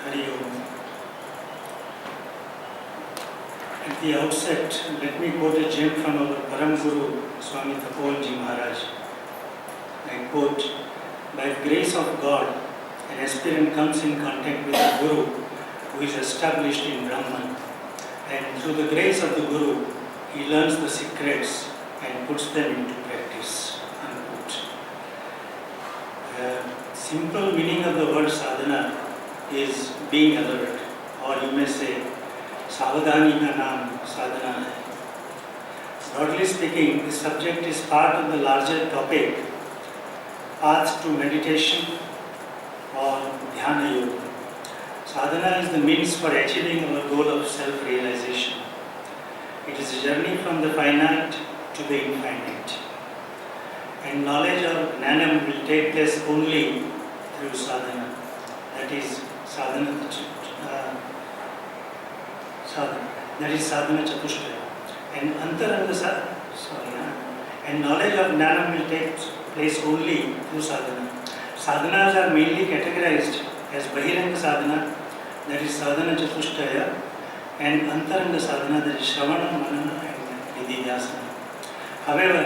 Hari Om. At the outset, let me quote a gem from our Param Guru, Swami Tapolji Maharaj. I quote, "By the grace of God, an aspirant comes in contact with a Guru who is established in Brahman, and through the grace of the Guru, he learns the secrets and puts them into practice." Unquote. The simple meaning of the word sadhana is being alert, or you may say, Savadhani ka naam sadhana hai. Broadly speaking, this subject is part of the larger topic, path to meditation or dhyana yoga. Sadhana is the means for achieving our goal of self-realization. It is a journey from the finite to the infinite. And knowledge or jnanam will take place only through sadhana. That is sadhana chatushtaya. And knowledge of jnanam will take place only through sadhana. Sadhanas are mainly categorized as bahiranga sadhana, that is sadhana chatushtaya, and antaranga sadhana, that is shravana, manana, and nididhyasana. However,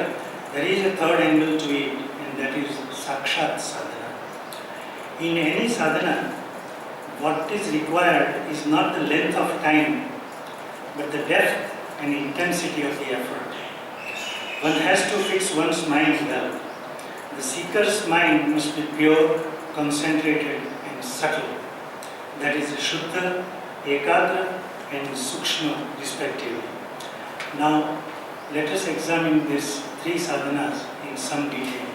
there is a third angle to it, and that is sakshat sadhana. In any sadhana, what is required is not the length of time, but the depth and intensity of the effort. One has to fix one's mind well. The seeker's mind must be pure, concentrated, and subtle. That is Shuddha, Ekadra, and Sukshma respectively. Now, let us examine these three sadhanas in some detail.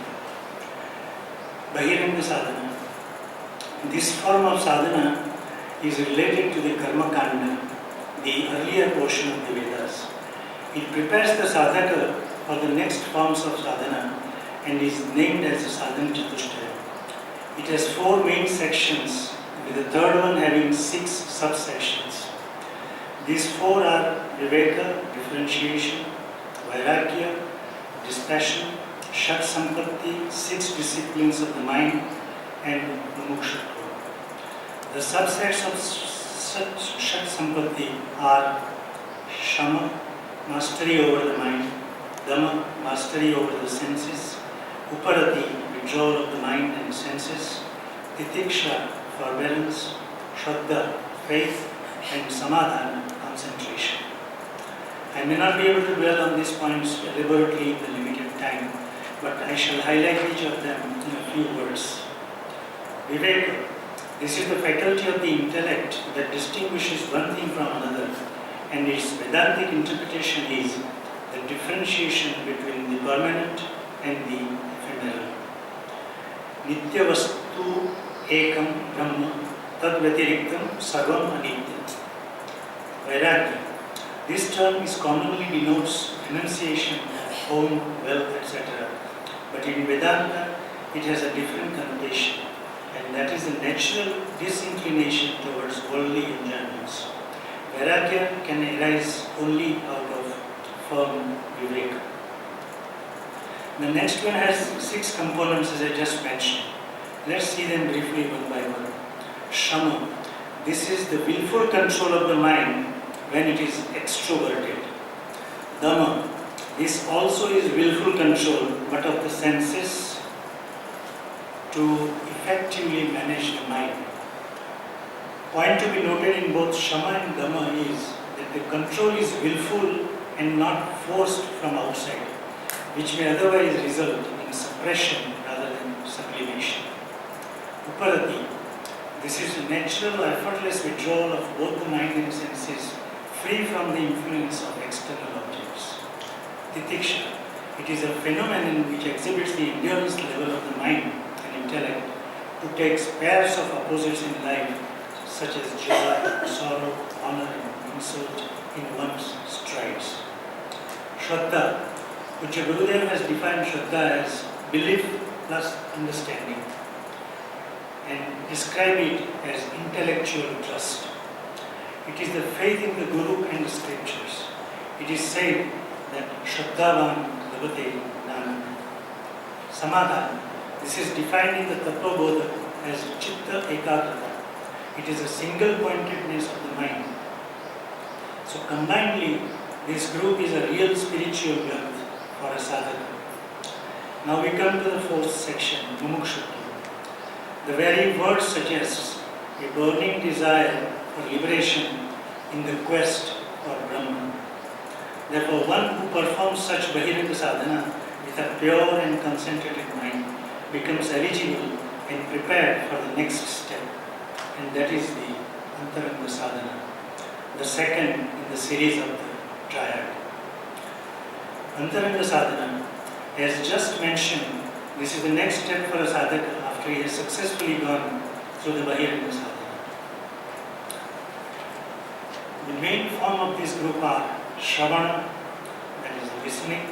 Bahiranga sadhana. This form of sadhana is related to the Karma Kanda, the earlier portion of the Vedas. It prepares the sadhaka for the next forms of sadhana and is named as the sadhana chatushtaya. It has 4 main sections, with the third one having 6 subsections. These 4 are viveka, differentiation, vairagya, dispassion, shat sampatti, 6 disciplines of the mind, and mumukshutva. The subsets of shat sampatti are shama, mastery over the mind; dhamma, mastery over the senses; uparati, withdrawal of the mind and senses; titiksha, forbearance; shraddha, faith; and samadhana, concentration. I may not be able to dwell on these points elaborately in the limited time, but I shall highlight each of them in a few words. Viveka. This is the faculty of the intellect that distinguishes one thing from another, and its Vedantic interpretation is the differentiation between the permanent and the ephemeral. Nitya vastu ekam brahma tad vyatiriktam sarvam anitya. Vairagya. This term is commonly denotes renunciation of home, wealth, etc. But in Vedanta, it has a different connotation, and that is a natural disinclination towards worldly enjoyments. Vairagya can arise only out of firm viveka. The next one has 6 components, as I just mentioned. Let's see them briefly one by one. Shama. This is the willful control of the mind when it is extroverted. Dhamma. This also is willful control, but of the senses to effectively manage the mind. Point to be noted in both Shama and Dhamma is that the control is willful and not forced from outside, which may otherwise result in suppression rather than sublimation. Uparati. This is a natural, effortless withdrawal of both the mind and senses, free from the influence of external objects. Titiksha. It is a phenomenon which exhibits the endurance level of the mind and intellect to take pairs of opposites in life, such as joy, sorrow, honor, and insult, in one's strides. Shraddha, which Gurudev has defined Shraddha as belief plus understanding, and describe it as intellectual trust. It is the faith in the Guru and the scriptures. It is said that Shraddhavan Bhavate Nana. Samadhana. This is defined in the Tattva Bodha as Chitta Ekagrata. It is a single pointedness of the mind. So combinedly, this group is a real spiritual wealth for a sadhaka. Now we come to the fourth section, mumukshutva. The very word suggests a burning desire for liberation in the quest for Brahman. Therefore, one who performs such Bahiranga sadhana with a pure and concentrated mind becomes eligible and prepared for the next step, and that is the Antaranga sadhana, the second in the series of the triad. Antaranga sadhana, as just mentioned, this is the next step for a sadhaka after he has successfully gone through the Bahiranga sadhana. The main form of this group are Shravana, that is listening,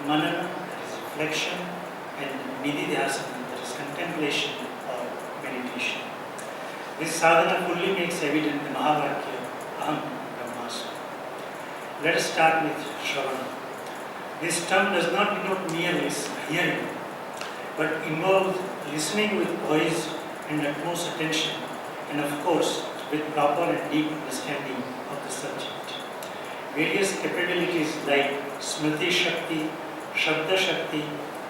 Manana, that is reflection, and Nididhyasana, that is contemplation or meditation. This sadhana fully makes evident the Mahavakya, Aham Brahmasmi. Let us start with Shravana. This term does not denote merely hearing, but involves listening with poise and utmost attention, and of course, with proper and deep understanding of the subject. Various capabilities like Smriti Shakti, Shabda Shakti,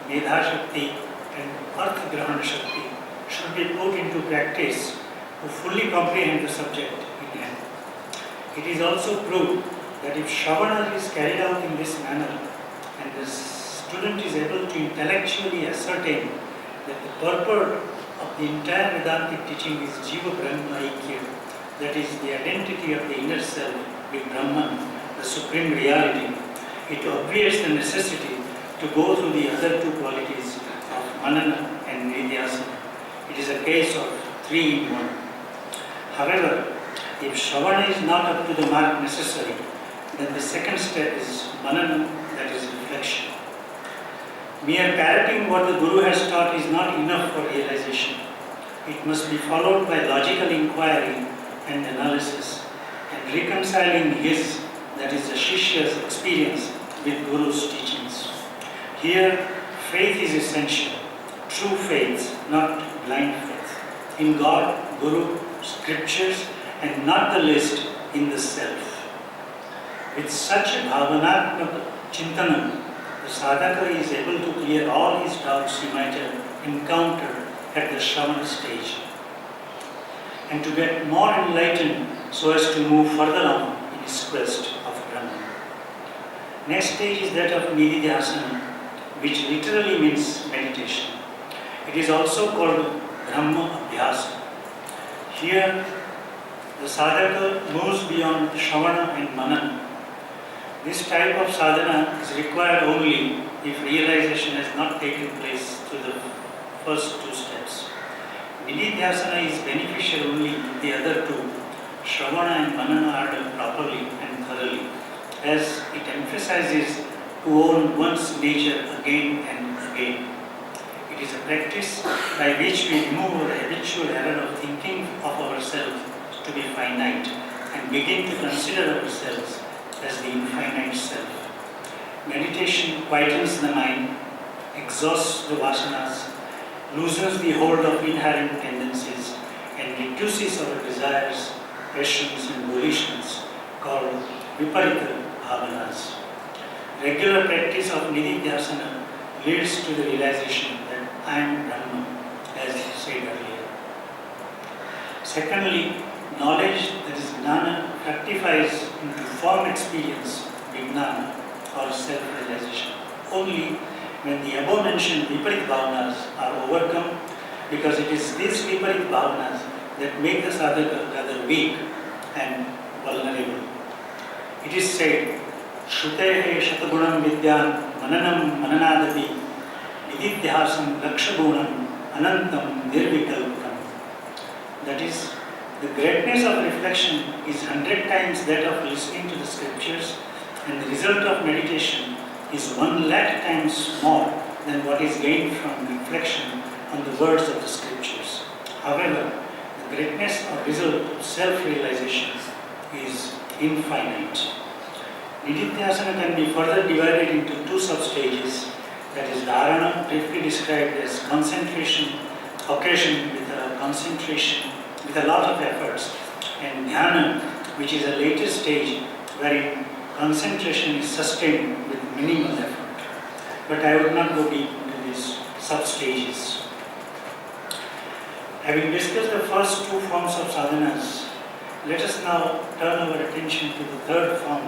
Medha Shakti, and Artha Grahana Shakti should be put into practice to fully comprehend the subject in hand. It is also proved that if Shravana is carried out in this manner, and the student is able to intellectually ascertain that the purport of the entire Vedantic teaching is Jiva Brahma Aikya, that is the identity of the inner self with Brahman, the supreme reality, it obviates the necessity to go through the other two qualities of Manana and Nidhyasana. It is a case of 3 in 1. However, if Shravana is not up to the mark necessary, then the second step is Manana, that is reflection. Mere parroting what the Guru has taught is not enough for realization. It must be followed by logical inquiry and analysis, and reconciling his, that is the Shishya's experience with Guru's teachings. Here, faith is essential, true faith, not blind faith, in God, Guru, scriptures, and not the list in the self. With such a bhavanatmaka chintanam, the sadhaka is able to clear all his doubts he might have encountered at the Shravana stage, and to get more enlightened so as to move further on in his quest of Brahman. Next stage is that of Nididhyasana, which literally means meditation. It is also called Brahma Abhyasa. Here, the sadhaka moves beyond Shravana and Manana. This type of sadhana is required only if realization has not taken place through the first 2 steps. Nididhyasana is beneficial only if the other two, Shravana and Manana, are done properly and thoroughly, as it emphasizes to own one's nature again and again. It is a practice by which we remove the habitual error of thinking of ourselves to be finite and begin to consider ourselves as the infinite self. Meditation quietens the mind, exhausts the vasanas, loosens the hold of inherent tendencies, and reduces our desires, passions, and volitions, called viparita bhavanas. Regular practice of Nididhyasana leads to the realization that I am Brahman, as said earlier. Secondly, knowledge, that is jnana, fructifies into form experience, vijnana, or self-realization, only when the above-mentioned viparit bhavanas are overcome, because it is these viparit bhavanas that make the sadhaka rather weak and vulnerable. It is said, Shrutehe shatagunam vidyan mananam mananadapi nididhyasam lakshagunam anantam nirvikalpam. That is, the greatness of reflection is 100 times that of listening to the scriptures, and the result of meditation is 1,00,000 times more than what is gained from reflection on the words of the scriptures. However, the greatness or result of self-realization is infinite. Nididhyasana can be further divided into 2 sub-stages, that is dharana, briefly described as concentration, occasioned with a concentration with a lot of efforts, and dhyana, which is a later stage wherein concentration is sustained with minimal effort. But I would not go deep into these sub-stages. Having discussed the first two forms of sadhanas, let us now turn our attention to the third form,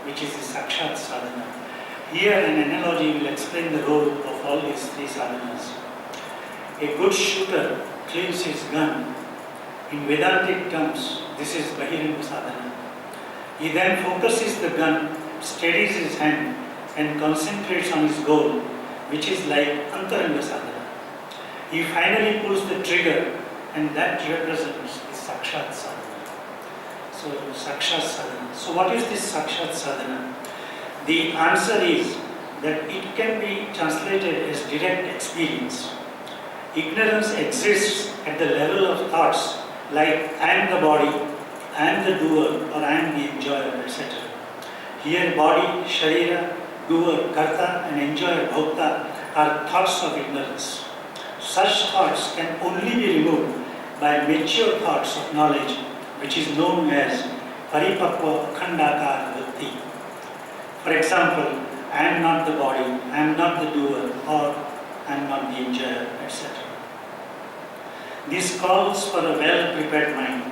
which is the sakshat sadhana. Here an analogy will explain the role of all these three sadhanas. A good shooter cleans his gun. In Vedantic terms, this is Bahiranga sadhana. He then focuses the gun, steadies his hand, and concentrates on his goal, which is like Antaranga sadhana. He finally pulls the trigger, and that represents the sakshat sadhana. So, sakshat sadhana. So, what is this sakshat sadhana? The answer is that it can be translated as direct experience. Ignorance exists at the level of thoughts like I am the body, I am the doer, or I am the enjoyer, etc. Here body, sharira, doer, karta, and enjoyer, bhokta are thoughts of ignorance. Such thoughts can only be removed by mature thoughts of knowledge, which is known as paripakva akhandakara bhakti. For example, I am not the body, I am not the doer, or I am not the enjoyer, etc. This calls for a well-prepared mind.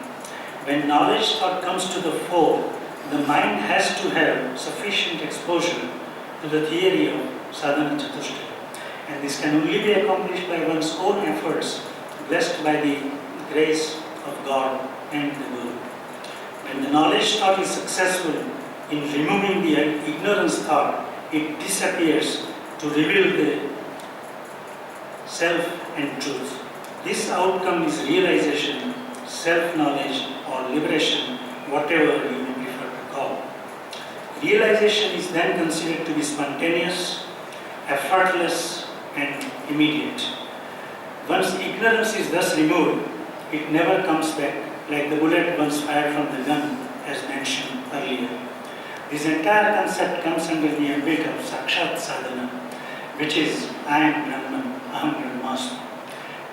When knowledge thought comes to the fore, the mind has to have sufficient exposure to the theory of sadhana chatushtaya. And this can only be accomplished by one's own efforts, blessed by the grace of God and the Guru. When the knowledge thought is successful in removing the ignorance thought, it disappears to reveal the self and truth. This outcome is realization, self-knowledge, or liberation, whatever you may prefer to call. Realization is then considered to be spontaneous, effortless, and immediate. Once ignorance is thus removed, it never comes back, like the bullet once fired from the gun, as mentioned earlier. This entire concept comes under the ambit of sakshat sadhana, which is I am Brahman, Aham Brahmasmi.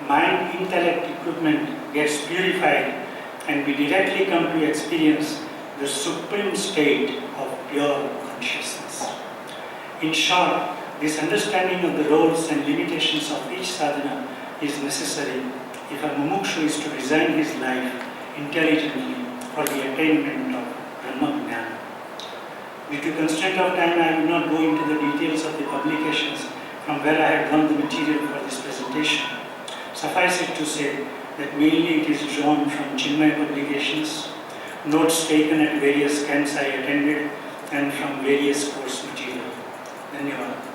Mind, intellect, equipment gets purified, and we directly come to experience the supreme state of pure consciousness. In short, this understanding of the roles and limitations of each sadhana is necessary if a mumukshu is to design his life intelligently for the attainment of Brahma Jnana. Due to constraint of time, I will not go into the details of the publications from where I have drawn the material for this presentation. Suffice it to say that mainly it is drawn from Chinmaya publications, notes taken at various camps I attended, and from various course material. Dhanyavad.